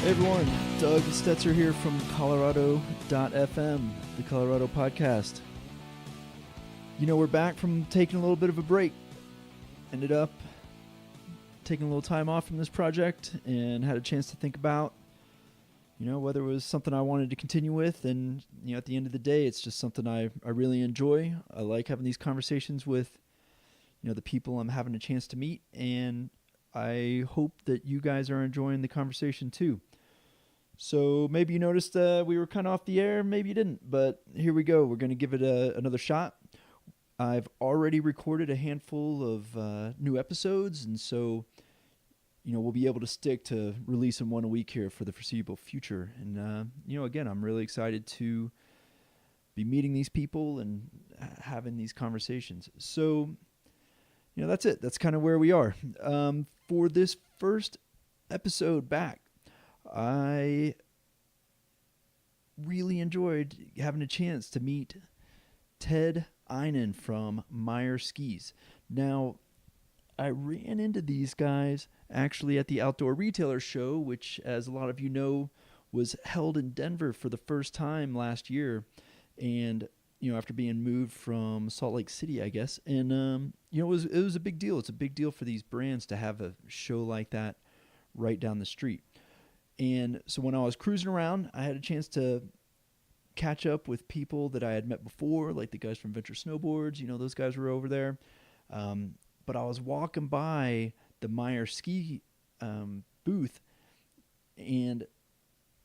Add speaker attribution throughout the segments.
Speaker 1: Hey everyone, Doug Stetzer here from Colorado.fm, the Colorado podcast. You know, we're back from taking a little bit of a break. Ended up taking a little time off from this project and had a chance to think about, whether it was something I wanted to continue with. And, at the end of the day, it's just something I really enjoy. I like having these conversations with, the people I'm having a chance to meet. And I hope that you guys are enjoying the conversation too. So maybe you noticed we were kind of off the air, maybe you didn't, but here we go. We're going to give it another shot. I've already recorded a handful of new episodes, and so, we'll be able to stick to releasing one a week here for the foreseeable future. And, again, I'm really excited to be meeting these people and having these conversations. So, that's it. That's kind of where we are. For this first episode back, I really enjoyed having a chance to meet Ted Einen from Meier skis. Now, I ran into these guys actually at the Outdoor Retailer Show, which, as a lot of you know, was held in Denver for the first time last year. And, after being moved from Salt Lake City, I guess. And, it was a big deal. It's a big deal for these brands to have a show like that right down the street. And so when I was cruising around, I had a chance to catch up with people that I had met before, like the guys from Venture Snowboards. Those guys were over there. But I was walking by the Meier ski booth, and,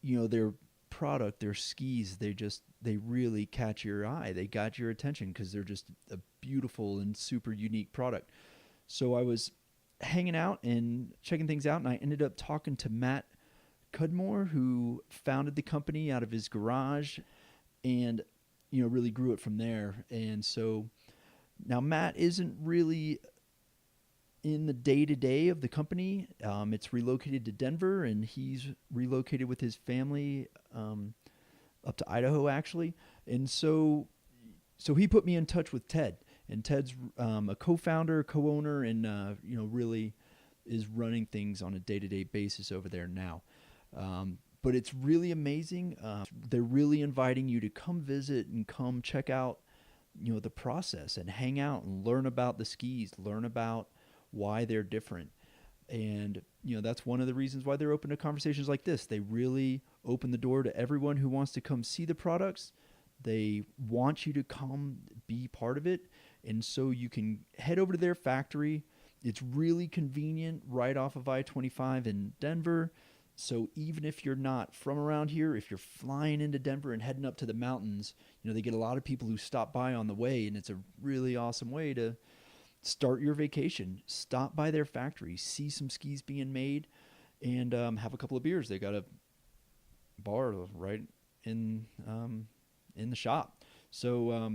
Speaker 1: their product, their skis, they really catch your eye. They got your attention because they're just a beautiful and super unique product. So I was hanging out and checking things out, and I ended up talking to Matt Cudmore, who founded the company out of his garage and, really grew it from there. And so now Matt isn't really in the day-to-day of the company. It's relocated to Denver, and he's relocated with his family up to Idaho, actually. And so he put me in touch with Ted. And Ted's a co-founder, co-owner, and, really is running things on a day-to-day basis over there now. But it's really amazing. They're really inviting you to come visit and come check out, the process and hang out and learn about the skis, learn about why they're different. And, that's one of the reasons why they're open to conversations like this. They really open the door to everyone who wants to come see the products. They want you to come be part of it. And so you can head over to their factory. It's really convenient right off of I-25 in Denver. So even if you're not from around here, if you're flying into Denver and heading up to the mountains, they get a lot of people who stop by on the way, and it's a really awesome way to start your vacation. Stop by their factory, see some skis being made, and have a couple of beers. They got a bar right in the shop. So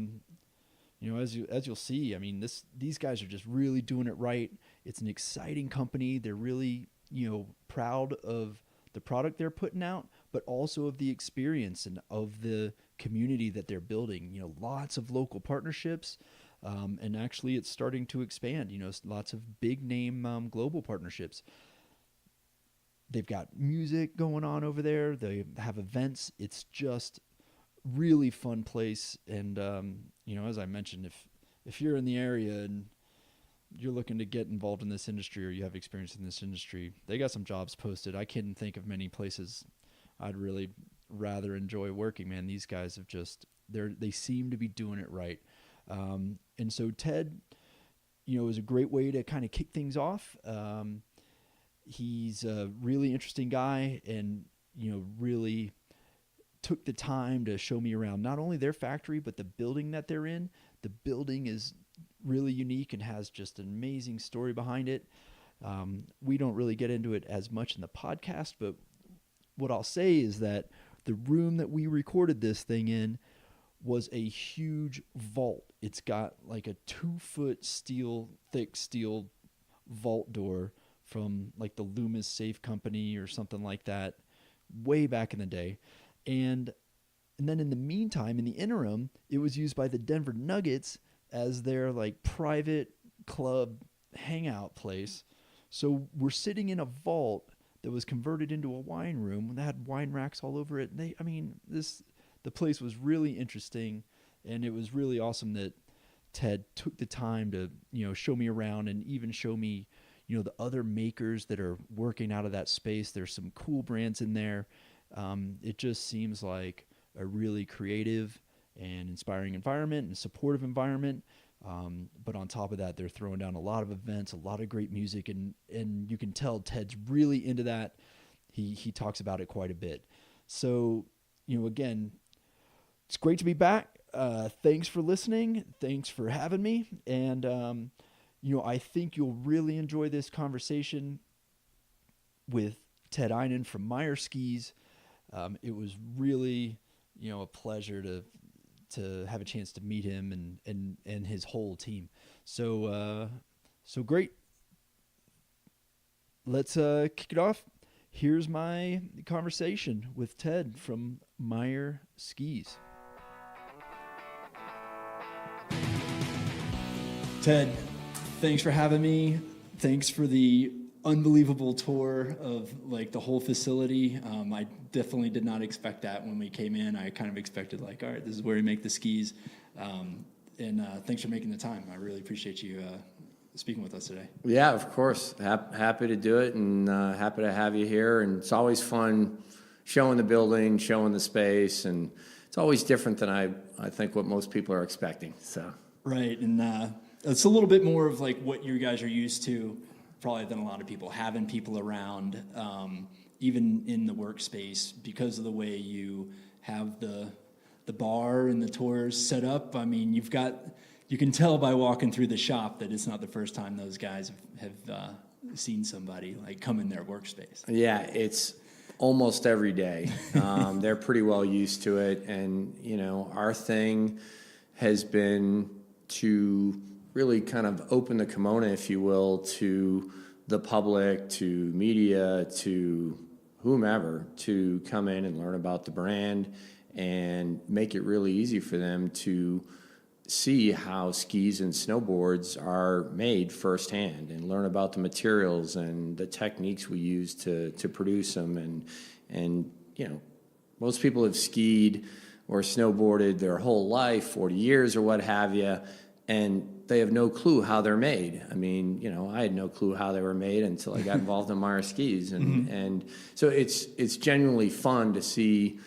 Speaker 1: as you'll see, I mean, these guys are just really doing it right. It's an exciting company. They're really proud of the product they're putting out, but also of the experience and of the community that they're building. Lots of local partnerships, and actually it's starting to expand. Lots of big name global partnerships. They've got music going on over there. They have events. It's just really fun place. And as I mentioned, if you're in the area and you're looking to get involved in this industry, or you have experience in this industry, they got some jobs posted. I couldn't think of many places I'd really rather enjoy working, man. These guys have they seem to be doing it right. And so Ted, is a great way to kind of kick things off. He's a really interesting guy, and, really took the time to show me around not only their factory, but the building that they're in. The building is really unique and has just an amazing story behind it. We don't really get into it as much in the podcast, but what I'll say is that the room that we recorded this thing in was a huge vault. It's got like a 2-foot thick steel vault door from like the Loomis Safe Company or something like that way back in the day. And then in the meantime, in the interim, it was used by the Denver Nuggets as their like private club hangout place. So we're sitting in a vault that was converted into a wine room that had wine racks all over it. The place was really interesting, and it was really awesome that Ted took the time to, show me around and even show me, the other makers that are working out of that space. There's some cool brands in there. It just seems like a really creative and inspiring environment and supportive environment. But on top of that, they're throwing down a lot of events, a lot of great music, and you can tell Ted's really into that. He talks about it quite a bit. So, again, it's great to be back. Thanks for listening. Thanks for having me. And, I think you'll really enjoy this conversation with Ted Einen from Meier Skis. It was really, a pleasure to have a chance to meet him and his whole team. So great. Let's kick it off. Here's my conversation with Ted from Meier Skis. Ted, thanks for having me. Thanks for the unbelievable tour of the whole facility. I definitely did not expect that when we came in. I kind of expected all right, this is where we make the skis. And thanks for making the time. I really appreciate you speaking with us today.
Speaker 2: Yeah, of course. Happy to do it, and happy to have you here. And it's always fun showing the building, showing the space, and it's always different than I think what most people are expecting. So
Speaker 1: right, and it's a little bit more of what you guys are used to, probably, than a lot of people, having people around, even in the workspace, because of the way you have the bar and the tours set up. I mean, you can tell by walking through the shop that it's not the first time those guys have seen somebody come in their workspace.
Speaker 2: Yeah, it's almost every day. They're pretty well used to it, and our thing has been to really kind of open the kimono, if you will, to the public, to media, to whomever, to come in and learn about the brand and make it really easy for them to see how skis and snowboards are made firsthand and learn about the materials and the techniques we use to produce them. And most people have skied or snowboarded their whole life, 40 years or what have you, and they have no clue how they're made. I mean, I had no clue how they were made until I got involved in Meier Skis, and so it's genuinely fun to see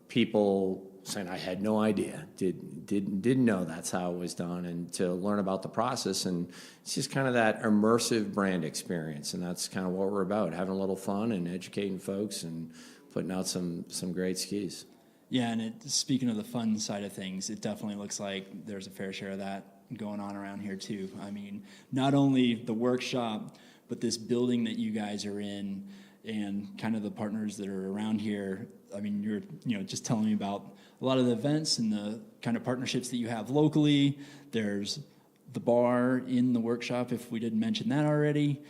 Speaker 2: people saying, "I had no idea, didn't know that's how it was done," and to learn about the process. And it's just kind of that immersive brand experience, and that's kind of what we're about: having a little fun and educating folks and putting out some great skis.
Speaker 1: Yeah, and speaking of the fun side of things, it definitely looks like there's a fair share of that going on around here too. I mean, not only the workshop, but this building that you guys are in and kind of the partners that are around here. I mean, you're just telling me about a lot of the events and the kind of partnerships that you have locally. There's the bar in the workshop, if we didn't mention that already.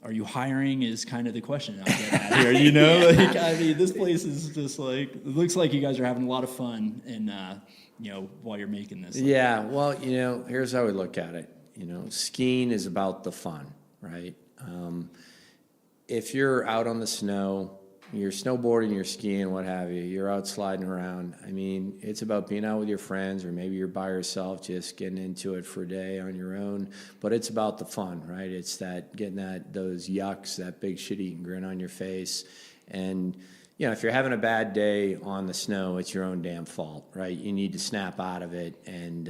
Speaker 1: Are you hiring is kind of the question I'm getting at here, Yeah. This place is just it looks like you guys are having a lot of fun and, while you're making this.
Speaker 2: Yeah, well, here's how we look at it. Skiing is about the fun, right? If you're out on the snow, you're snowboarding, you're skiing, what have you, you're out sliding around. I mean, it's about being out with your friends, or maybe you're by yourself, just getting into it for a day on your own. But it's about the fun, right? It's that getting those yucks, that big shit-eating grin on your face. And, if you're having a bad day on the snow, it's your own damn fault, right? You need to snap out of it and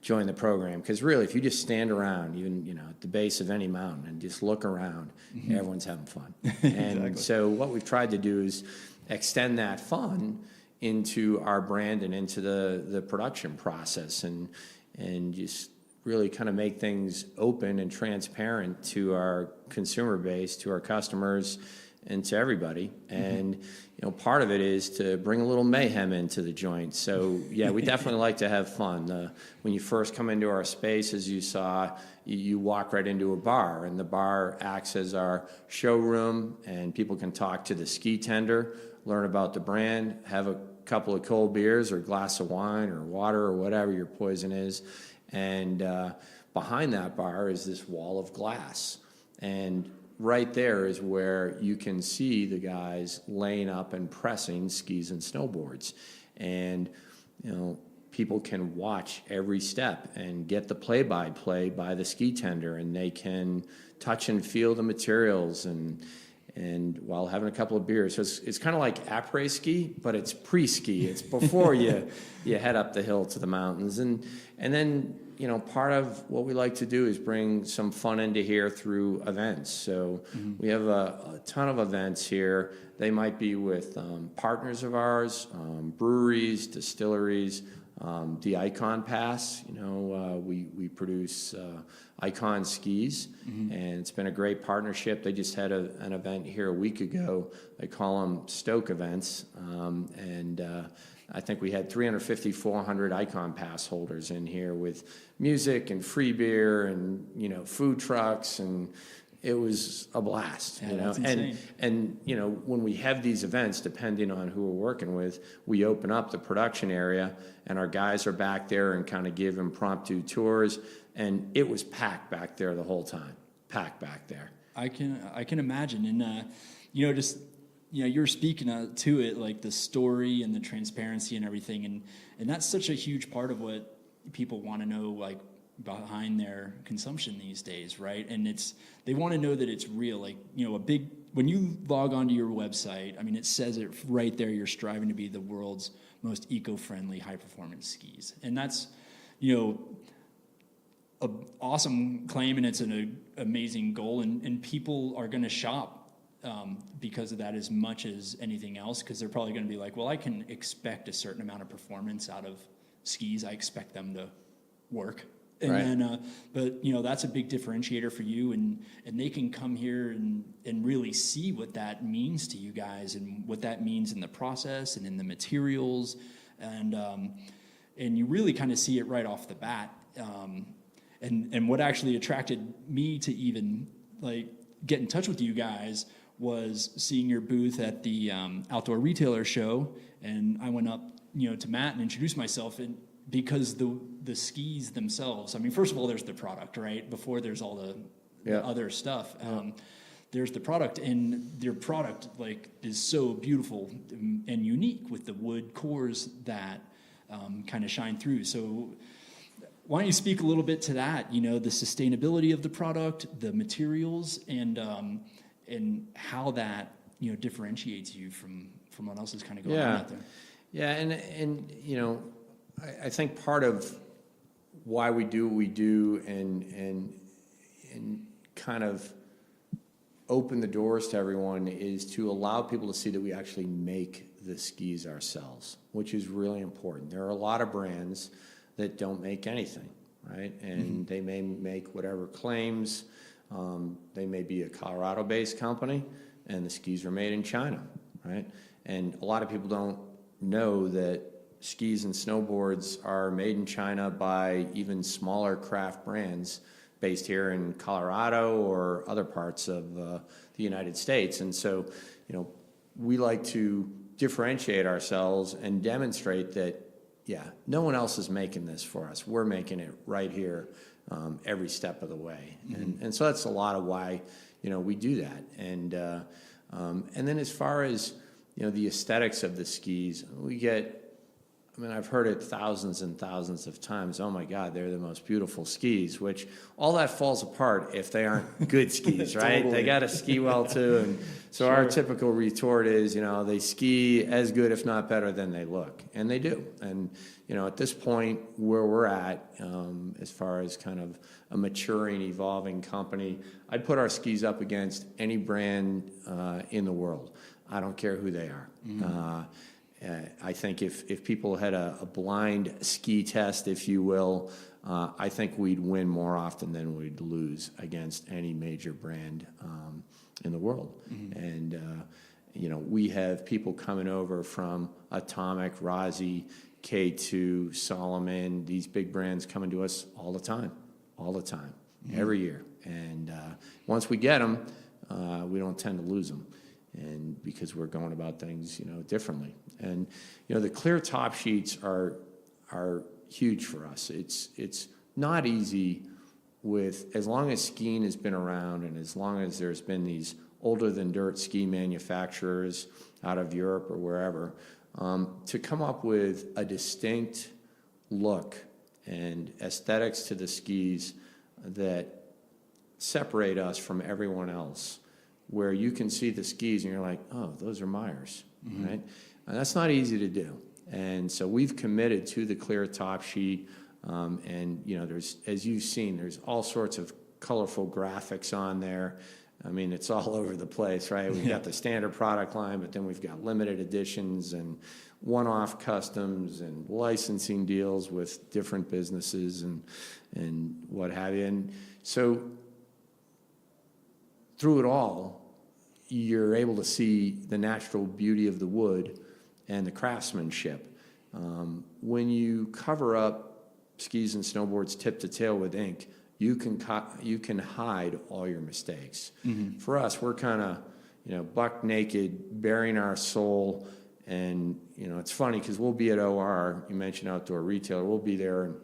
Speaker 2: join the program. Because really, if you just stand around, even at the base of any mountain and just look around, everyone's having fun. And exactly. So what we've tried to do is extend that fun into our brand and into the production process, and just really kind of make things open and transparent to our consumer base, to our customers, and to everybody. And part of it is to bring a little mayhem into the joint. So yeah, we definitely like to have fun. When you first come into our space, as you saw, you walk right into a bar, and the bar acts as our showroom, and people can talk to the ski tender, learn about the brand, have a couple of cold beers or a glass of wine or water or whatever your poison is. And behind that bar is this wall of glass. And right there is where you can see the guys laying up and pressing skis and snowboards. And, people can watch every step and get the play-by-play by the ski tender, and they can touch and feel the materials and while having a couple of beers. So it's kind of like après-ski, but it's pre-ski. It's before you head up the hill to the mountains. And then, part of what we like to do is bring some fun into here through events. So we have a ton of events here. They might be with partners of ours, breweries, distilleries, the Icon Pass. We produce Icon skis, and it's been a great partnership. They just had an event here a week ago. They call them Stoke events, and I think we had 350, 400 Icon Pass holders in here with music and free beer and food trucks, and it was a blast.
Speaker 3: That's insane.
Speaker 2: And when we have these events, depending on who we're working with, we open up the production area, and our guys are back there and kind of give impromptu tours, and it was packed back there the whole time. Packed back there.
Speaker 3: I can imagine, and you're speaking to it, like the story and the transparency and everything, and that's such a huge part of what people want to know, like behind their consumption these days, right? And they want to know that it's real. Like, when you log onto your website, I mean, it says it right there, you're striving to be the world's most eco-friendly high-performance skis. And that's, an awesome claim, and it's an amazing goal, and people are going to shop because of that as much as anything else, because they're probably going to be like, well, I can expect a certain amount of performance out of skis. I expect them to work. And
Speaker 2: right.
Speaker 3: then, but that's a big differentiator for you, and they can come here and really see what that means to you guys, and what that means in the process and in the materials, and you really kind of see it right off the bat. And what actually attracted me to even like get in touch with you guys was seeing your booth at the Outdoor Retailer show, and I went up to Matt and introduced myself, and because the skis themselves, I mean, first of all, there's the product, right? Before there's all the other stuff. There's the product, and their product is so beautiful and unique with the wood cores that kind of shine through. So why don't you speak a little bit to that? The sustainability of the product, the materials, and how that differentiates you from what else is kind of going on out there.
Speaker 2: Yeah, and I think part of why we do what we do and kind of open the doors to everyone is to allow people to see that we actually make the skis ourselves, which is really important. There are a lot of brands that don't make anything, right? And they may make whatever claims. They may be a Colorado-based company, and the skis are made in China, right? And a lot of people don't know that skis and snowboards are made in China by even smaller craft brands based here in Colorado or other parts of the United States. And so, we like to differentiate ourselves and demonstrate that, no one else is making this for us. We're making it right here every step of the way. And so that's a lot of why, we do that. And then as far as, the aesthetics of the skis, I've heard it thousands and thousands of times. Oh my God, they're the most beautiful skis, which all that falls apart if they aren't good skis, right?
Speaker 3: Totally.
Speaker 2: They got to ski well too. And so our typical retort is, they ski as good, if not better than they look. And they do. And, at this point where we're at, as far as kind of a maturing, evolving company, I'd put our skis up against any brand in the world. I don't care who they are. I think if people had a blind ski test, if you will, I think we'd win more often than we'd lose against any major brand in the world. And, we have people coming over from Atomic, Rossi, K2, Solomon, these big brands coming to us all the time, every year. And once we get them, we don't tend to lose them. And because we're going about things, differently. And, the clear top sheets are huge for us. It's not easy with as long as skiing has been around and as long as there's been these older than dirt ski manufacturers out of Europe or wherever, to come up with a distinct look and aesthetics to the skis that separate us from everyone else, where you can see the skis and you're like, oh, those are Meyers, right? And that's not easy to do. And so we've committed to the clear top sheet. And, you know, there's, as you've seen, there's all sorts of colorful graphics on there. I mean, it's all over the place, right? We've got the standard product line, but then we've got limited editions and one-off customs and licensing deals with different businesses and what have you. And so through it all, you're able to see the natural beauty of the wood and the craftsmanship. When you cover up skis and snowboards tip to tail with ink, you can hide all your mistakes. For us, we're kind of, you know, buck naked, bearing our soul. And, you know, it's funny because we'll be at OR, you mentioned outdoor retailer, we'll be there and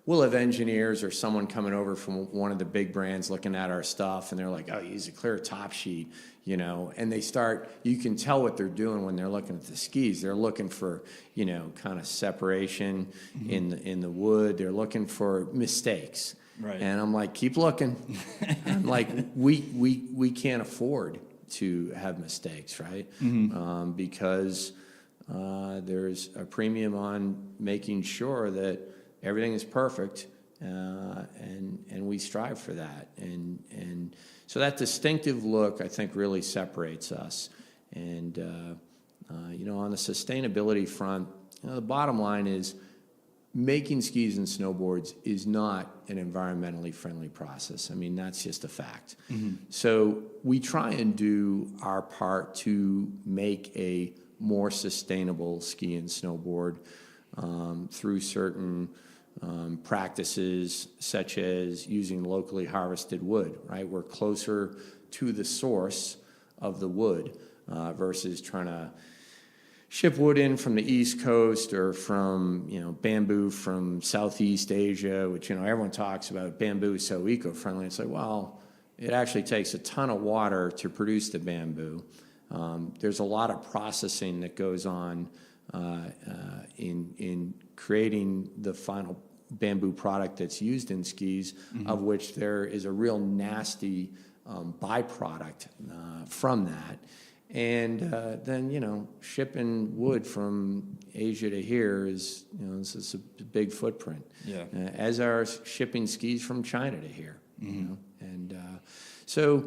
Speaker 2: we'll have engineers or someone coming over from one of the big brands looking at our stuff, and they're like, oh, you use a clear top sheet, you know, and they start, you can tell what they're doing when they're looking at the skis. They're looking for, you know, kind of separation in the wood. They're looking for mistakes.
Speaker 3: Right.
Speaker 2: And I'm like, keep looking. I'm like, we can't afford to have mistakes, right? Because there's a premium on making sure that everything is perfect, and we strive for that. And so that distinctive look, I think, really separates us. And, you know, on the sustainability front, you know, the bottom line is making skis and snowboards is not an environmentally friendly process. I mean, that's just a fact. So we try and do our part to make a more sustainable ski and snowboard through certain practices, such as using locally harvested wood, right? We're closer to the source of the wood versus trying to ship wood in from the East Coast or from, you know, bamboo from Southeast Asia, which, you know, everyone talks about bamboo is so eco-friendly. It's like, well, it actually takes a ton of water to produce the bamboo. There's a lot of processing that goes on in creating the final bamboo product that's used in skis, of which there is a real nasty byproduct from that. And then, you know, shipping wood from Asia to here is, you know, this is a big footprint.
Speaker 3: Yeah.
Speaker 2: As are shipping skis from China to here. You know? And so,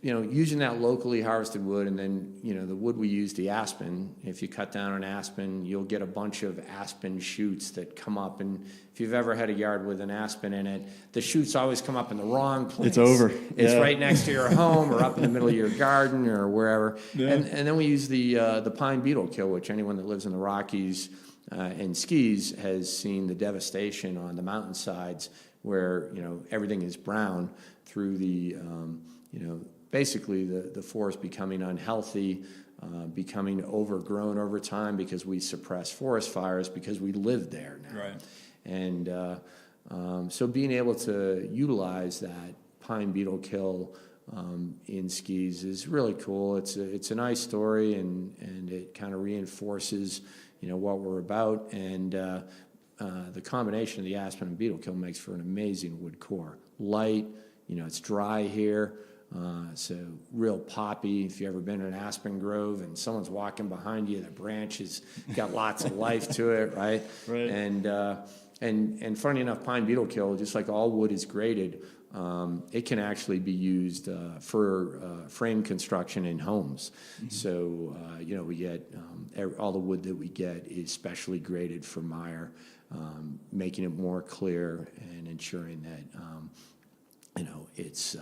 Speaker 2: you know, using that locally harvested wood, and then, you know, the wood we use, the aspen, if you cut down an aspen, you'll get a bunch of aspen shoots that come up. And if you've ever had a yard with an aspen in it, the shoots always come up in the wrong place.
Speaker 3: It's over.
Speaker 2: It's right next to your home or up in the middle of your garden or wherever.
Speaker 3: Yeah.
Speaker 2: And then we use the pine beetle kill, which anyone that lives in the Rockies and skis has seen the devastation on the mountainsides where, you know, everything is brown through the, you know, basically the forest becoming unhealthy, becoming overgrown over time because we suppress forest fires because we live there now.
Speaker 3: Right.
Speaker 2: And so being able to utilize that pine beetle kill in skis is really cool. It's a nice story, and it kind of reinforces, you know, what we're about. And the combination of the aspen and beetle kill makes for an amazing wood core. Light, you know, it's dry here. So real poppy. If you've ever been in an aspen grove and someone's walking behind you, the branch has got lots of life to it, right?
Speaker 3: Right.
Speaker 2: And funny enough, pine beetle kill, just like all wood is graded, it can actually be used for frame construction in homes. So, you know, we get all the wood that we get is specially graded for Meier, making it more clear and ensuring that, you know, it's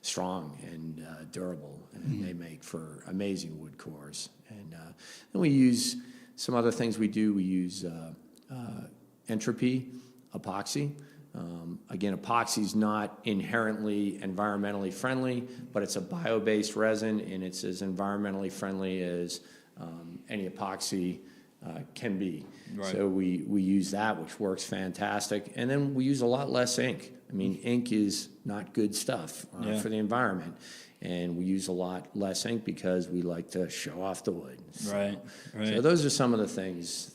Speaker 2: strong and durable, and they make for amazing wood cores. And then we use some other things we do. We use entropy epoxy. Again, epoxy is not inherently environmentally friendly, but it's a bio-based resin, and it's as environmentally friendly as any epoxy can be.
Speaker 3: Right.
Speaker 2: So we use that, which works fantastic. And then we use a lot less ink. I I mean, ink is not good stuff for the environment. And we use a lot less ink because we like to show off the wood.
Speaker 3: Right.
Speaker 2: So those are some of the things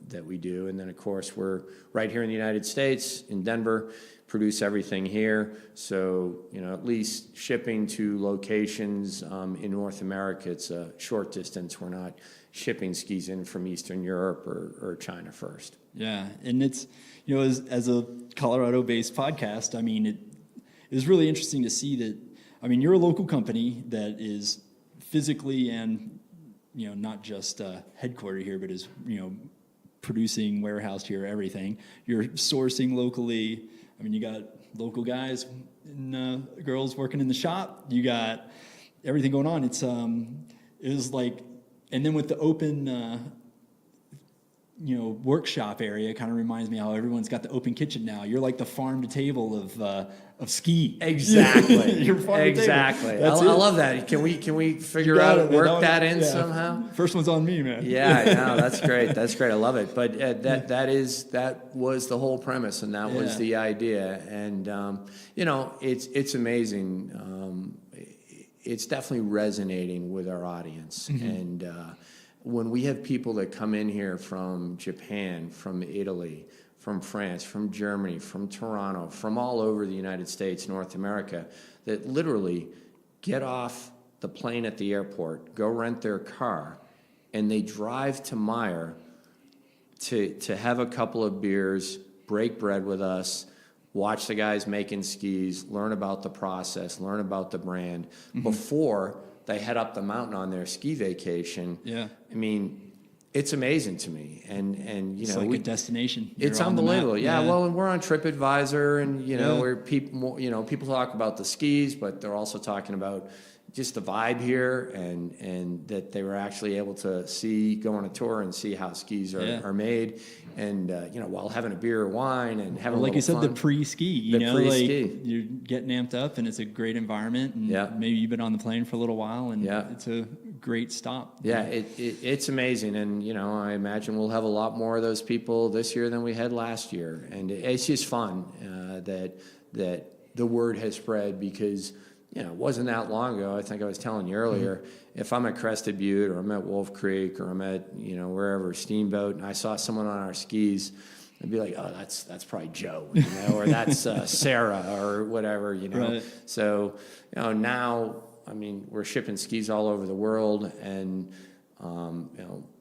Speaker 2: that we do. And then, of course, we're right here in the United States, in Denver, produce everything here. So, at least shipping to locations in North America, it's a short distance. We're not shipping skis in from Eastern Europe or China first.
Speaker 3: Yeah, and it's, as a Colorado-based podcast, I mean, it is really interesting to see that. I mean, you're a local company that is physically and, not just headquartered here, but is, producing, warehoused here, everything. You're sourcing locally. I mean, you got local guys and girls working in the shop. You got everything going on. It was like, and then with the open, workshop area, it kind of reminds me how everyone's got the open kitchen now. You're like the farm to table of ski.
Speaker 2: Exactly.
Speaker 3: You're farm to
Speaker 2: exactly.
Speaker 3: table.
Speaker 2: I love that. Can we figure out work that in somehow?
Speaker 3: First one's on me, man.
Speaker 2: Yeah, no, that's great. That's great. I love it. But that was the whole premise, and that was the idea. And it's amazing. It's definitely resonating with our audience.
Speaker 3: Mm-hmm.
Speaker 2: And when we have people that come in here from Japan, from Italy, from France, from Germany, from Toronto, from all over the United States, North America, that literally get off the plane at the airport, go rent their car, and they drive to Meier to have a couple of beers, break bread with us, watch the guys making skis, learn about the process, learn about the brand before they head up the mountain on their ski vacation.
Speaker 3: Yeah.
Speaker 2: I mean, it's amazing to me. And
Speaker 3: it's like a destination.
Speaker 2: It's
Speaker 3: You're on the map.
Speaker 2: unbelievable. Yeah, well, and we're on TripAdvisor, and where people talk about the skis, but they're also talking about just the vibe here, and that they were actually able to go on a tour and see how skis are made, and while having a beer or wine and having
Speaker 3: like you said,
Speaker 2: fun.
Speaker 3: the pre-ski.
Speaker 2: Pre-ski.
Speaker 3: You're getting amped up, and it's a great environment. And maybe you've been on the plane for a little while, and it's a great stop.
Speaker 2: Yeah, it's amazing, and I imagine we'll have a lot more of those people this year than we had last year, and it's just fun that the word has spread because. It wasn't that long ago. I think I was telling you earlier, if I'm at Crested Butte or I'm at Wolf Creek or I'm at, wherever, Steamboat, and I saw someone on our skis, I'd be like, oh, that's probably Joe, or that's Sarah or whatever,
Speaker 3: Right.
Speaker 2: So, now, I mean, we're shipping skis all over the world, and,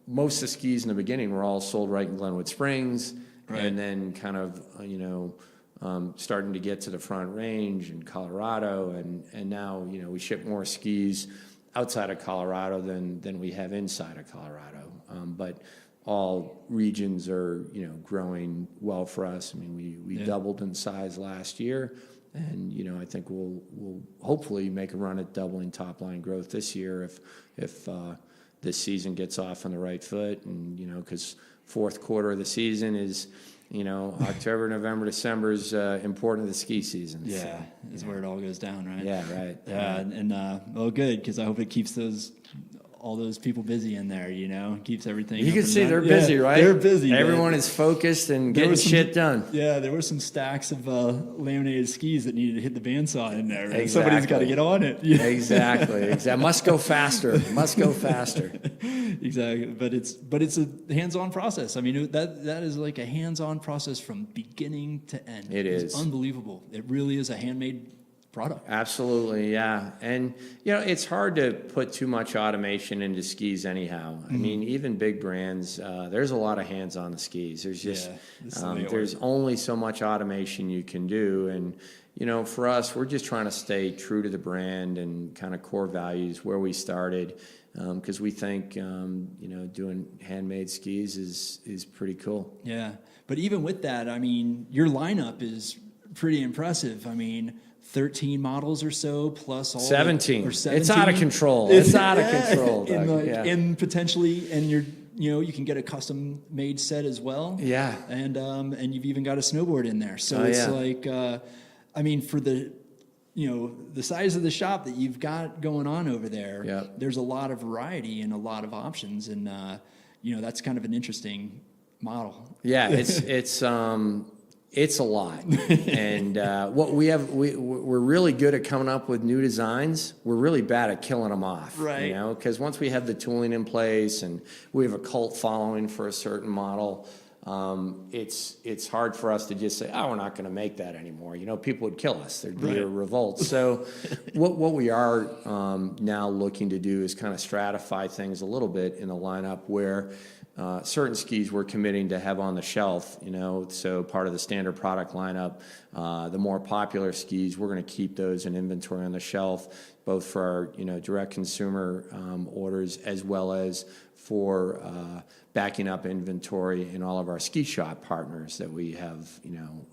Speaker 2: most of the skis in the beginning were all sold right in Glenwood Springs,
Speaker 3: Right.
Speaker 2: and then kind of, starting to get to the Front Range in Colorado, and now we ship more skis outside of Colorado than we have inside of Colorado. But all regions are growing well for us. I mean, we doubled in size last year, and I think we'll hopefully make a run at doubling top line growth this year if this season gets off on the right foot, and because fourth quarter of the season is. October, November, December is important to the ski season.
Speaker 3: Yeah,
Speaker 2: so,
Speaker 3: is where it all goes down, right?
Speaker 2: Yeah, right.
Speaker 3: Yeah, and well, good, because I hope it keeps all those people busy in there, keeps everything.
Speaker 2: You
Speaker 3: up
Speaker 2: can
Speaker 3: and
Speaker 2: see
Speaker 3: running.
Speaker 2: they're busy, right?
Speaker 3: They're busy.
Speaker 2: Everyone
Speaker 3: man.
Speaker 2: is focused and
Speaker 3: There
Speaker 2: getting
Speaker 3: was some-
Speaker 2: shit done.
Speaker 3: Yeah, there were some stacks of laminated skis that needed to hit the bandsaw in there. Man.
Speaker 2: Exactly.
Speaker 3: Somebody's got to get on it. Yeah.
Speaker 2: Exactly. Must go faster. Must go faster.
Speaker 3: Exactly, but it's a hands-on process. I mean, that is like a hands-on process from beginning to end. It's unbelievable. It really is a handmade product.
Speaker 2: Absolutely, yeah. And it's hard to put too much automation into skis anyhow. I mean, even big brands, there's a lot of hands on the skis. There's just there's only so much automation you can do, and for us, we're just trying to stay true to the brand and kind of core values where we started. Because we think, doing handmade skis is pretty cool.
Speaker 3: Yeah, but even with that, I mean, your lineup is pretty impressive. I mean, 13 models or so plus all
Speaker 2: 17.
Speaker 3: Or 17.
Speaker 2: It's out of control. It's out of control, Doug.
Speaker 3: And potentially, and you can get a custom made set as well.
Speaker 2: Yeah.
Speaker 3: And you've even got a snowboard in there. So it's like, I mean, for the size of the shop that you've got going on over there, there's a lot of variety and a lot of options, and that's kind of an interesting model.
Speaker 2: Yeah, It's a lot. And what we're really good at coming up with new designs. We're really bad at killing them off.
Speaker 3: Right.
Speaker 2: You know, because once we have the tooling in place and we have a cult following for a certain model, it's hard for us to just say, oh, we're not going to make that anymore. You know, people would kill us. There'd be a revolt. So what we are now looking to do is kind of stratify things a little bit in the lineup where certain skis we're committing to have on the shelf, you know, so part of the standard product lineup. The more popular skis, we're going to keep those in inventory on the shelf, both for our, you know, direct consumer orders as well as for backing up inventory in all of our ski shop partners that we have, you know,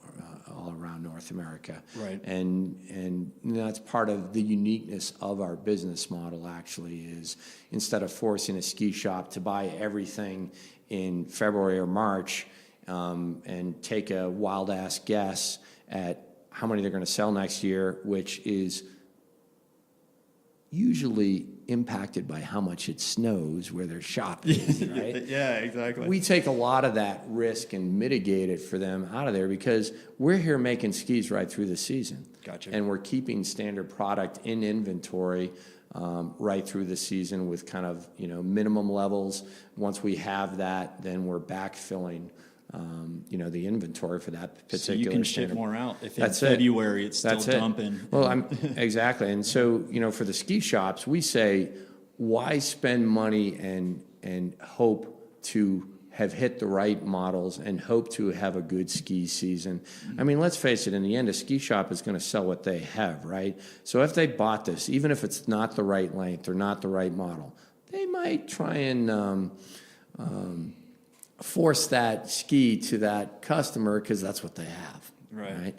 Speaker 2: all around North America.
Speaker 3: Right.
Speaker 2: And that's part of the uniqueness of our business model, actually, is instead of forcing a ski shop to buy everything in February or March and take a wild-ass guess at how many they're going to sell next year, which is usually impacted by how much it snows where their shop is, right?
Speaker 3: Yeah, exactly.
Speaker 2: We take a lot of that risk and mitigate it for them out of there because we're here making skis right through the season.
Speaker 3: Gotcha.
Speaker 2: And we're keeping standard product in inventory right through the season with kind of, you know, minimum levels. Once we have that, then we're backfilling you know, the inventory for that particular.
Speaker 3: So you can ship
Speaker 2: standard.
Speaker 3: more out if in
Speaker 2: That's
Speaker 3: February it's still
Speaker 2: That's it.
Speaker 3: dumping.
Speaker 2: Well, exactly. And so, you know, for the ski shops, we say, why spend money and hope to have hit the right models and hope to have a good ski season? I mean, let's face it, in the end, a ski shop is going to sell what they have, right? So if they bought this, even if it's not the right length or not the right model, they might try and force that ski to that customer because that's what they have, right?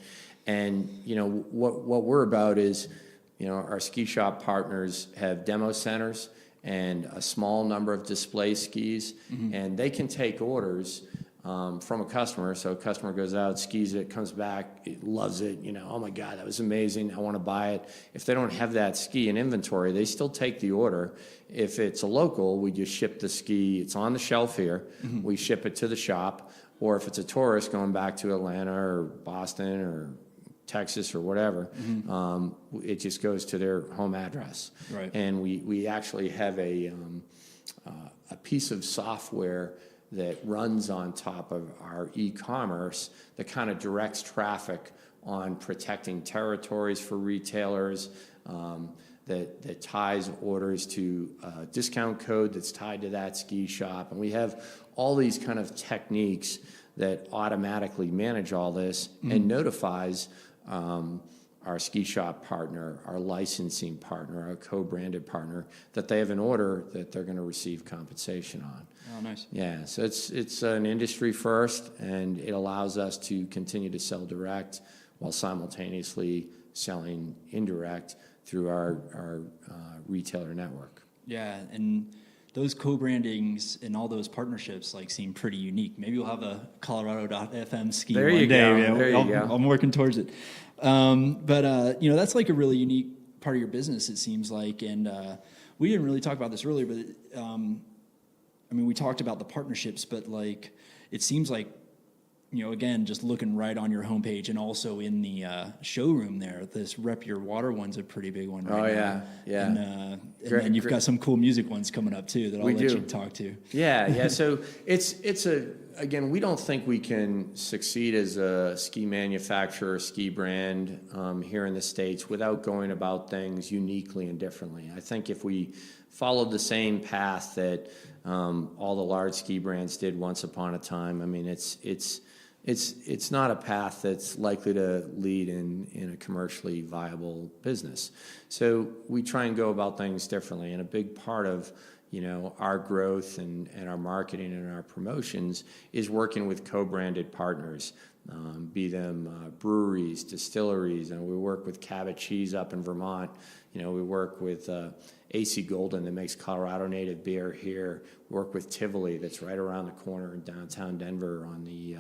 Speaker 2: And, you know, what we're about is, you know, our ski shop partners have demo centers and a small number of display skis, and they can take orders from a customer. So a customer goes out, skis it, comes back, it loves it, you know, oh my God, that was amazing, I want to buy it. If they don't have that ski in inventory, they still take the order. If it's a local, we just ship the ski, it's on the shelf here, we ship it to the shop. Or if it's a tourist going back to Atlanta or Boston or Texas or whatever, it just goes to their home address.
Speaker 3: Right.
Speaker 2: And we actually have a piece of software that runs on top of our e-commerce that kind of directs traffic on protecting territories for retailers, that ties orders to a discount code that's tied to that ski shop. And we have all these kind of techniques that automatically manage all this and notifies our ski shop partner, our licensing partner, our co-branded partner, that they have an order that they're going to receive compensation on.
Speaker 3: Oh, nice.
Speaker 2: Yeah, so it's an industry first, and it allows us to continue to sell direct while simultaneously selling indirect through our retailer network.
Speaker 3: Yeah, and those co-brandings and all those partnerships like seem pretty unique. Maybe we'll have a Colorado.fm ski
Speaker 2: There
Speaker 3: one
Speaker 2: you
Speaker 3: day.
Speaker 2: go.
Speaker 3: Yeah,
Speaker 2: There you go.
Speaker 3: I'm working towards it. But you know, that's like a really unique part of your business, it seems like. And we didn't really talk about this earlier, but I mean, we talked about the partnerships, but like it seems like, you know, again, just looking right on your homepage and also in the showroom there, this Rep Your Water one's a pretty big one right now.
Speaker 2: Yeah.
Speaker 3: And then you've got some cool music ones coming up too that I'll let you talk to.
Speaker 2: Yeah. So again, we don't think we can succeed as a ski manufacturer, ski brand here in the States without going about things uniquely and differently. I think if we followed the same path that all the large ski brands did once upon a time, I mean, it's not a path that's likely to lead in a commercially viable business. So we try and go about things differently. And a big part of, you know, our growth and our marketing and our promotions is working with co-branded partners, be them breweries, distilleries, and we work with Cabot Cheese up in Vermont. You know, we work with AC Golden that makes Colorado native beer here. We work with Tivoli that's right around the corner in downtown Denver on the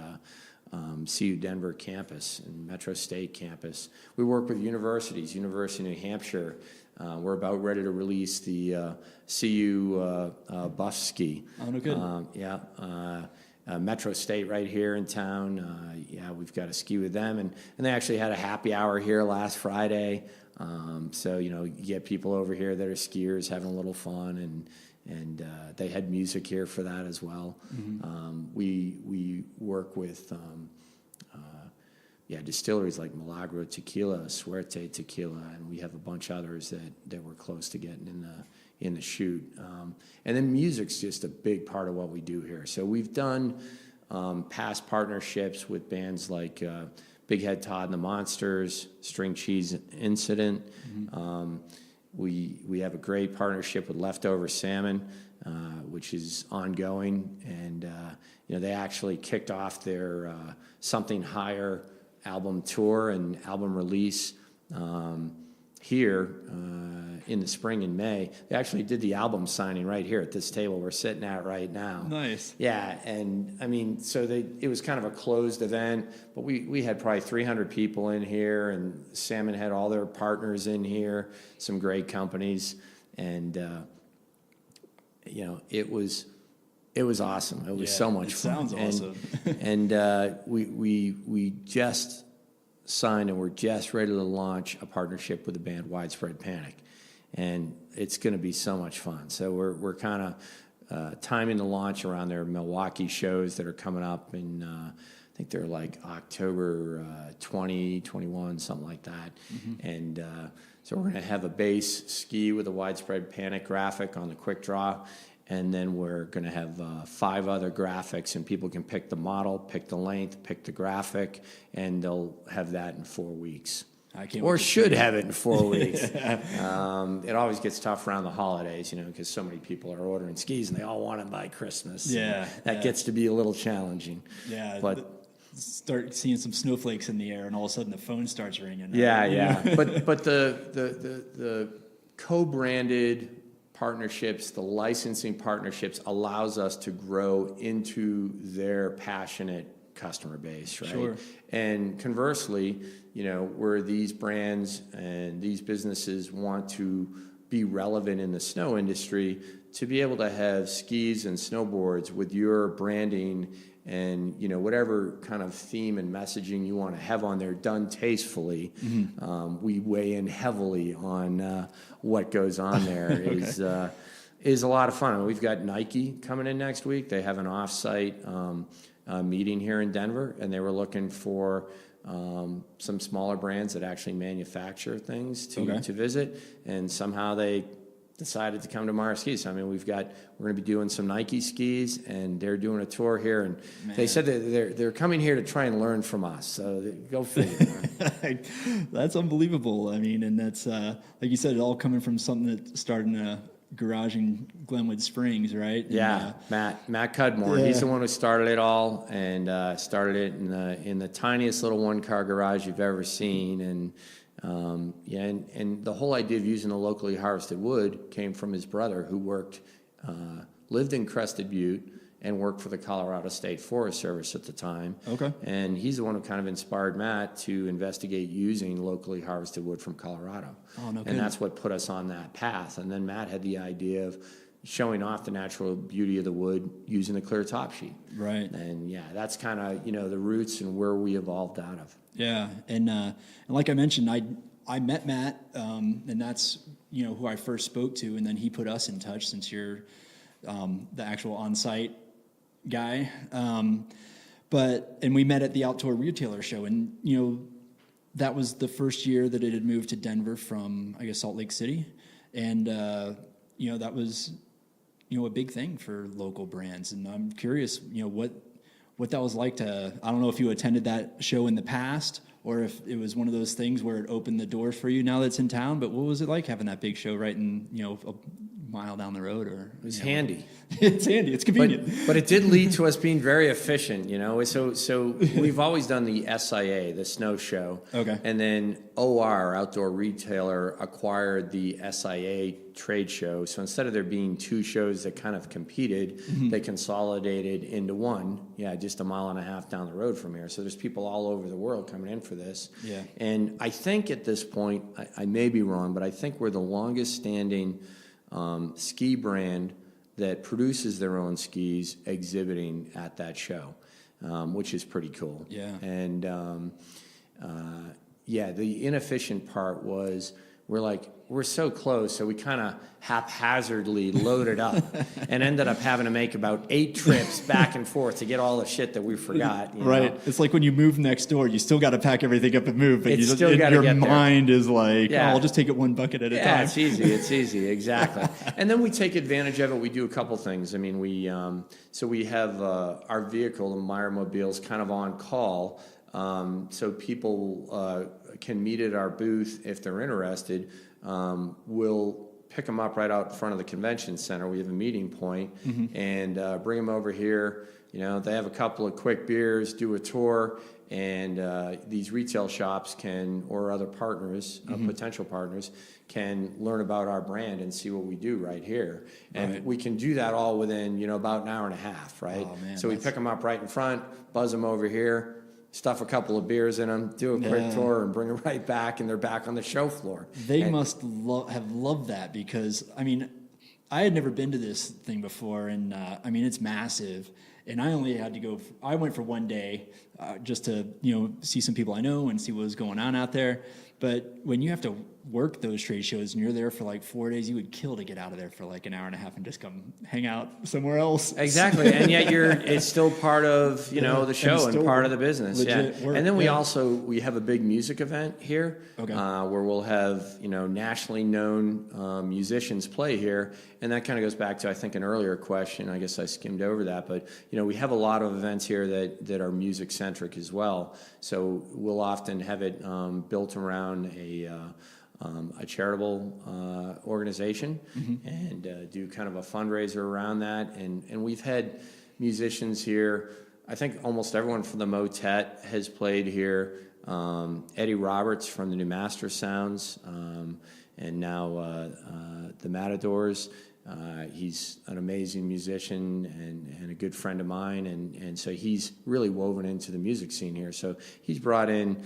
Speaker 2: CU Denver campus and Metro State campus. We work with universities, University of New Hampshire. We're about ready to release the CU Buff Ski.
Speaker 3: Oh, no good.
Speaker 2: Metro State right here in town. Yeah, we've got to ski with them, and they actually had a happy hour here last Friday. So you get people over here that are skiers having a little fun, and they had music here for that as well. We work with distilleries like Milagro Tequila, Suerte Tequila, and we have a bunch of others that we're close to getting in the shoot. And then music's just a big part of what we do here. So we've done past partnerships with bands like Big Head Todd and the Monsters, String Cheese Incident. We have a great partnership with Leftover Salmon, which is ongoing, and they actually kicked off their Something Higher album tour and album release here in the spring in May. They actually did the album signing right here at this table we're sitting at right now.
Speaker 3: Nice.
Speaker 2: Yeah, and I mean, so it was kind of a closed event, but we had probably 300 people in here, and Salmon had all their partners in here, some great companies, and it was awesome. It was so much fun.
Speaker 3: Sounds awesome.
Speaker 2: And we just signed, and we're just ready to launch a partnership with the band Widespread Panic, and it's going to be so much fun. So we're kind of timing the launch around their Milwaukee shows that are coming up in I think they're like October 20, 21, something like that. And so we're going to have a base ski with a Widespread Panic graphic on the quick draw. And then we're going to have 5 other graphics, and people can pick the model, pick the length, pick the graphic, and they'll have that in 4 weeks.
Speaker 3: I can't
Speaker 2: Or
Speaker 3: wait to
Speaker 2: should
Speaker 3: see
Speaker 2: have it in 4 weeks. It always gets tough around the holidays, because so many people are ordering skis, and they all want it by Christmas.
Speaker 3: Yeah.
Speaker 2: That gets to be a little challenging.
Speaker 3: Yeah.
Speaker 2: But
Speaker 3: start seeing some snowflakes in the air, and all of a sudden the phone starts ringing. Right?
Speaker 2: Yeah. But the co-branded partnerships, the licensing partnerships allows us to grow into their passionate customer base, right?
Speaker 3: Sure.
Speaker 2: And conversely, where these brands and these businesses want to be relevant in the snow industry, to be able to have skis and snowboards with your branding and whatever kind of theme and messaging you want to have on there done tastefully. We weigh in heavily on what goes on there. Okay. Is a lot of fun. We've got Nike coming in next week. They have an off-site meeting here in Denver, and they were looking for some smaller brands that actually manufacture things to visit, and somehow they decided to come to Meier skis. I mean, we're going to be doing some Nike skis, and they're doing a tour here, and they said that they're coming here to try and learn from us. So go figure.
Speaker 3: That's unbelievable. I mean, and that's like you said, it all coming from something that started in a garage in Glenwood Springs, right?
Speaker 2: Yeah, Matt Cudmore. Yeah. He's the one who started it all, and started it in the tiniest little one-car garage you've ever seen, and the whole idea of using the locally harvested wood came from his brother, who lived in Crested Butte and worked for the Colorado State Forest Service at the time.
Speaker 3: Okay.
Speaker 2: And he's the one who kind of inspired Matt to investigate using locally harvested wood from Colorado.
Speaker 3: Oh, no
Speaker 2: And that's what put us on that path. And then Matt had the idea of showing off the natural beauty of the wood using the clear top sheet.
Speaker 3: Right.
Speaker 2: And that's kind of, the roots and where we evolved out of.
Speaker 3: Yeah, and like I mentioned, I met Matt, and that's who I first spoke to, and then he put us in touch since you're the actual on-site guy. And we met at the Outdoor Retailer Show, and that was the first year that it had moved to Denver from Salt Lake City, and that was a big thing for local brands, and I'm curious what that was like to, I don't know if you attended that show in the past or if it was one of those things where it opened the doors for you now that it's in town, but what was it like having that big show right in, a mile down the road? Or
Speaker 2: it was handy.
Speaker 3: It's handy. It's convenient.
Speaker 2: But it did lead to us being very efficient, So we've always done the SIA, the snow show.
Speaker 3: Okay.
Speaker 2: And then OR, Outdoor Retailer, acquired the SIA trade show. So instead of there being 2 shows that kind of competed, they consolidated into one, just a mile and a half down the road from here. So there's people all over the world coming in for this.
Speaker 3: Yeah.
Speaker 2: And I think at this point, I may be wrong, but I think we're the longest standing ski brand that produces their own skis exhibiting at that show, which is pretty cool.
Speaker 3: Yeah.
Speaker 2: And the inefficient part was we're so close, so we kind of haphazardly loaded up and ended up having to make about 8 trips back and forth to get all the shit that we forgot. You
Speaker 3: Right.
Speaker 2: know?
Speaker 3: It's like when you move next door, you still got to pack everything up and move, but
Speaker 2: It's
Speaker 3: you just,
Speaker 2: still gotta
Speaker 3: your
Speaker 2: get there.
Speaker 3: mind is like,
Speaker 2: Yeah.
Speaker 3: I'll just take it one bucket at a
Speaker 2: Yeah,
Speaker 3: time.
Speaker 2: it's easy. It's easy, exactly. And then we take advantage of it. We do a couple things. I mean, we have our vehicle, the Meier Mobile's kind of on call, so people can meet at our booth if they're interested. We'll pick them up right out front of the convention center. We have a meeting point, and bring them over here. You know, they have a couple of quick beers, do a tour, and these retail shops or other partners, potential partners, can learn about our brand and see what we do right here. And we can do that all within, about an hour and a half, right?
Speaker 3: Oh, man,
Speaker 2: so we pick them up right in front, buzz them over here, stuff a couple of beers in them, do a quick tour, and bring them right back, and they're back on the show floor.
Speaker 3: They must have loved that because, I mean, I had never been to this thing before, and I mean, it's massive. And I only had to go, I went for one day just to, see some people I know and see what was going on out there. But when you have to work those trade shows and you're there for like 4 days, you would kill to get out of there for like an hour and a half and just come hang out somewhere else.
Speaker 2: Exactly, and yet it's still part of the show and part of the business. Yeah,
Speaker 3: Work.
Speaker 2: and then we have a big music event here, where we'll have nationally known musicians play here, and that kind of goes back to I think an earlier question. I guess I skimmed over that, but we have a lot of events here that are music centric as well. So we'll often have it built around a charitable organization, and do kind of a fundraiser around that. And we've had musicians here. I think almost everyone from the Motet has played here. Eddie Roberts from the New Master Sounds, and now the Matadors. He's an amazing musician and a good friend of mine, and so he's really woven into the music scene here. So he's brought in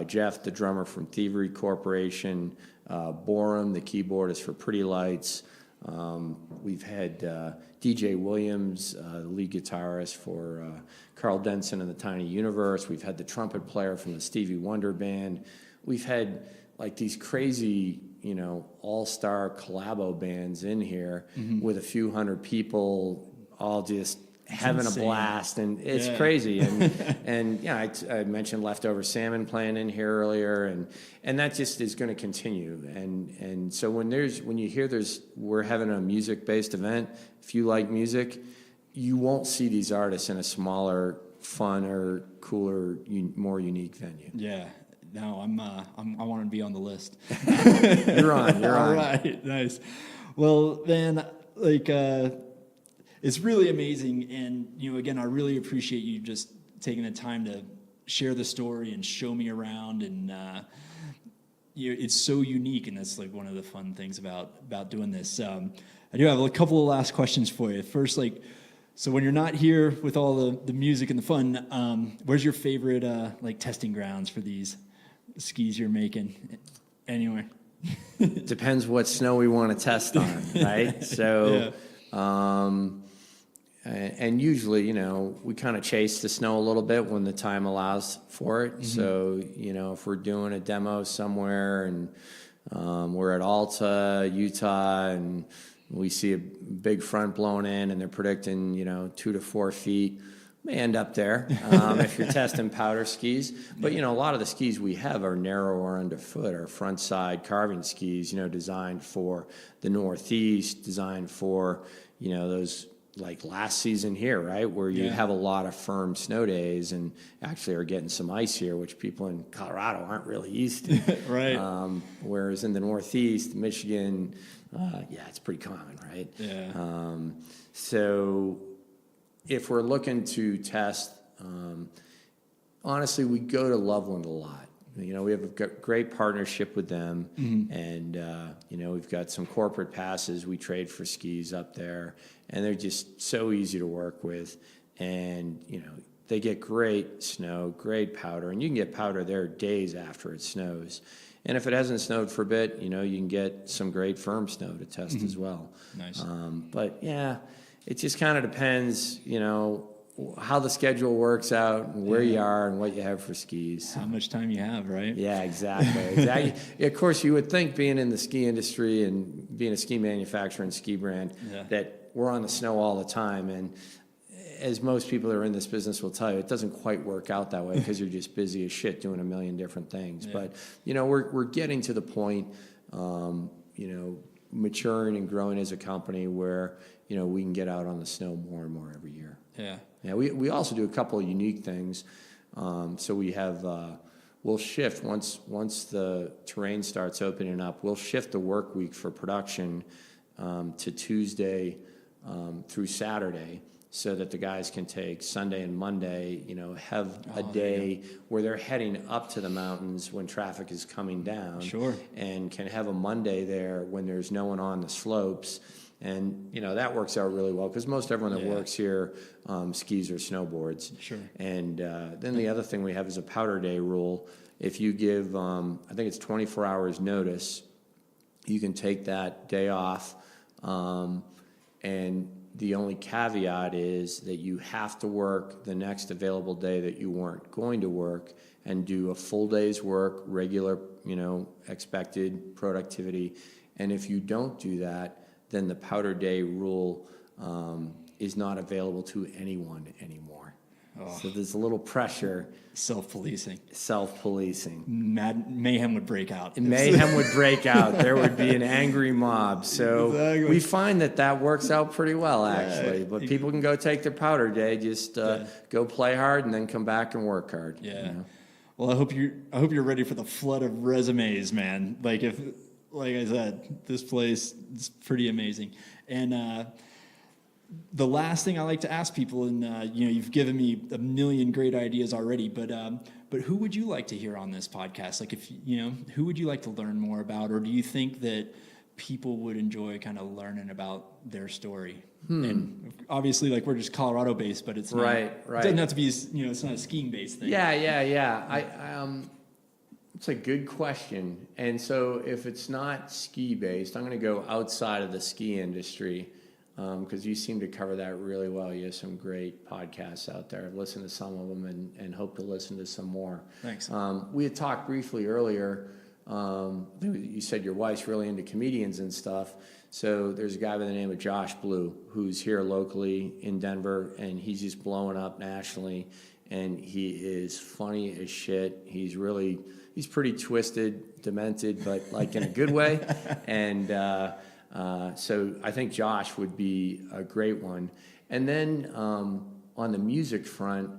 Speaker 2: Jeff, the drummer from Thievery Corporation, Borum, the keyboardist for Pretty Lights. We've had DJ Williams, the lead guitarist for Carl Denson and the Tiny Universe. We've had the trumpet player from the Stevie Wonder Band. We've had like these crazy, all-star collabo bands in here with a few hundred people all just having a blast, and it's crazy. And I mentioned Leftover Salmon playing in here earlier, and that just is going to continue. And so when you hear we're having a music-based event, if you like music, you won't see these artists in a smaller, funner, cooler, more unique venue.
Speaker 3: Yeah. No, I want to be on the list.
Speaker 2: You're on.
Speaker 3: All right, nice. Well, then, it's really amazing, and again, I really appreciate you just taking the time to share the story and show me around, and it's so unique, and that's like one of the fun things about doing this. I do have a couple of last questions for you. First, so when you're not here with all the music and the fun, where's your favorite testing grounds for these skis you're making? Anyway.
Speaker 2: Depends what snow we want to test on, right? So, and usually, we kind of chase the snow a little bit when the time allows for it. So, if we're doing a demo somewhere and we're at Alta, Utah, and we see a big front blown in and they're predicting, 2 to 4 feet, may end up there if you're testing powder skis. But, a lot of the skis we have are narrower underfoot, are front side carving skis, designed for the Northeast, designed for, those like last season here, right, where you have a lot of firm snow days and actually are getting some ice here, which people in Colorado aren't really used to.
Speaker 3: Right.
Speaker 2: Whereas in the Northeast, Michigan, it's pretty common, right?
Speaker 3: Yeah.
Speaker 2: So if we're looking to test, honestly, we go to Loveland a lot. We have a great partnership with them, and we've got some corporate passes. We trade for skis up there, and they're just so easy to work with. And they get great snow, great powder, and you can get powder there days after it snows. And if it hasn't snowed for a bit, you can get some great firm snow to test as well.
Speaker 3: Nice.
Speaker 2: But yeah, it just kind of depends, how the schedule works out and where you are and what you have for skis.
Speaker 3: How much time you have, right?
Speaker 2: Yeah, exactly. Of course, you would think, being in the ski industry and being a ski manufacturer and ski brand, that we're on the snow all the time. And as most people that are in this business will tell you, it doesn't quite work out that way because you're just busy as shit doing a million different things. But we're getting to the point, maturing and growing as a company where we can get out on the snow more and more every year. Yeah, we also do a couple of unique things. So we have we'll shift once the terrain starts opening up. We'll shift the work week for production to Tuesday through Saturday, so that the guys can take Sunday and Monday, have a day where they're heading up to the mountains when traffic is coming down.
Speaker 3: Sure.
Speaker 2: And can have a Monday there when there's no one on the slopes. And, that works out really well because most everyone that works here skis or snowboards.
Speaker 3: Sure.
Speaker 2: And then the other thing we have is a powder day rule. If you give, I think it's 24 hours notice, you can take that day off. And the only caveat is that you have to work the next available day that you weren't going to work and do a full day's work, regular, expected productivity. And if you don't do that, then the powder day rule is not available to anyone anymore. Oh. So there's a little pressure.
Speaker 3: Self-policing.
Speaker 2: Mayhem
Speaker 3: would break out.
Speaker 2: Mayhem would break out. There would be an angry mob. So we find that works out pretty well, actually. But people can go take their powder day, just go play hard, and then come back and work hard.
Speaker 3: Yeah. Well, I hope you're ready for the flood of resumes, man. Like I said, this place is pretty amazing. And the last thing I like to ask people, and you've given me a million great ideas already, but who would you like to hear on this podcast? Like, if who would you like to learn more about, or do you think that people would enjoy kind of learning about their story? And obviously, like, we're just Colorado based, but it's not,
Speaker 2: right.
Speaker 3: It doesn't have to be, it's not a skiing based thing.
Speaker 2: Yeah. It's a good question. And so if it's not ski based, I'm going to go outside of the ski industry. Because you seem to cover that really well. You have some great podcasts out there. I've listened to some of them and hope to listen to some more.
Speaker 3: Thanks.
Speaker 2: We had talked briefly earlier. You said your wife's really into comedians and stuff. So there's a guy by the name of Josh Blue who's here locally in Denver, and he's just blowing up nationally. And he is funny as shit. He's pretty twisted, demented, but like in a good way. And so I think Josh would be a great one. And then on the music front,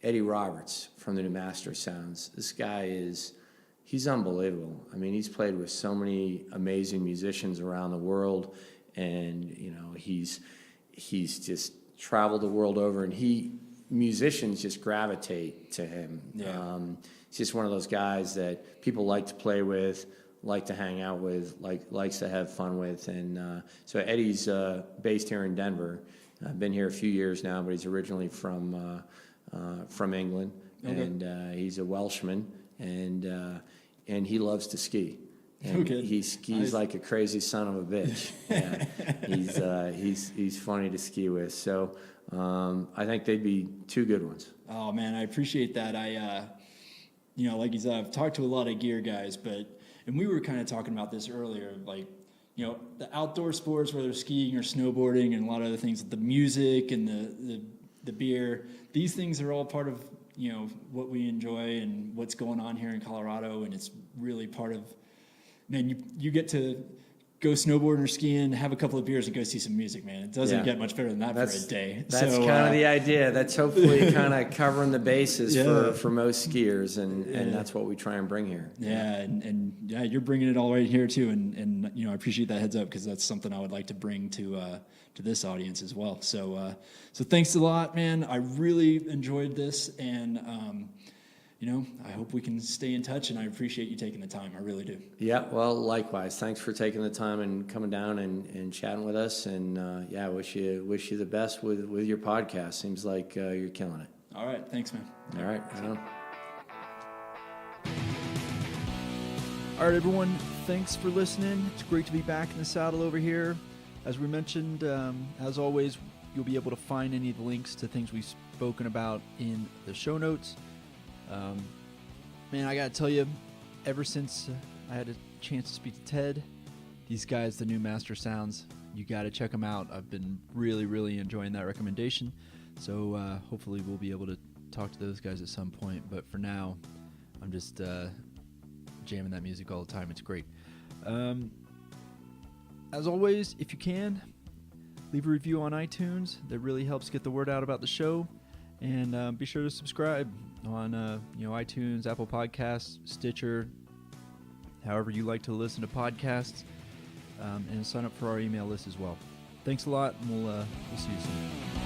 Speaker 2: Eddie Roberts from the New Master Sounds. This guy he's unbelievable. I mean, he's played with so many amazing musicians around the world, and he's just traveled the world over, and musicians just gravitate to him.
Speaker 3: Yeah.
Speaker 2: He's just one of those guys that people like to play with, like to hang out with, likes to have fun with. And so Eddie's based here in Denver. I've been here a few years now, but he's originally from England. Okay. And he's a Welshman, and he loves to ski. And he skis like a crazy son of a bitch. Yeah. He's funny to ski with. So I think they'd be two good ones.
Speaker 3: Oh man, I appreciate that. Like you said, I've talked to a lot of gear guys, and we were kind of talking about this earlier, like, the outdoor sports, whether skiing or snowboarding and a lot of other things, the music and the beer, these things are all part of, what we enjoy and what's going on here in Colorado. And it's really part of, man, you get to go snowboarding or skiing, have a couple of beers, and go see some music, man. It doesn't get much better than that for a day.
Speaker 2: That's kind of the idea. That's hopefully kind of covering the bases for most skiers, and that's what we try and bring here.
Speaker 3: Yeah, and you're bringing it all right here too, and I appreciate that heads up, because that's something I would like to bring to this audience as well. So thanks a lot, man. I really enjoyed this, and I hope we can stay in touch, and I appreciate you taking the time. I really do.
Speaker 2: Yeah, well, likewise. Thanks for taking the time and coming down and chatting with us. And I wish you the best with your podcast. Seems like you're killing it.
Speaker 3: All right, thanks, man.
Speaker 2: All right, right on.
Speaker 1: All right, everyone, thanks for listening. It's great to be back in the saddle over here. As we mentioned, as always, you'll be able to find any of the links to things we've spoken about in the show notes. Man, I gotta tell you, ever since I had a chance to speak to Ted, these guys, the new Master Sounds, you gotta check them out. I've been really enjoying that recommendation. So hopefully we'll be able to talk to those guys at some point. But for now, I'm just jamming that music all the time. It's great. As always, if you can, leave a review on iTunes. That really helps get the word out about the show. And be sure to subscribe on iTunes, Apple Podcasts, Stitcher, however you like to listen to podcasts, and sign up for our email list as well. Thanks a lot, and we'll see you soon.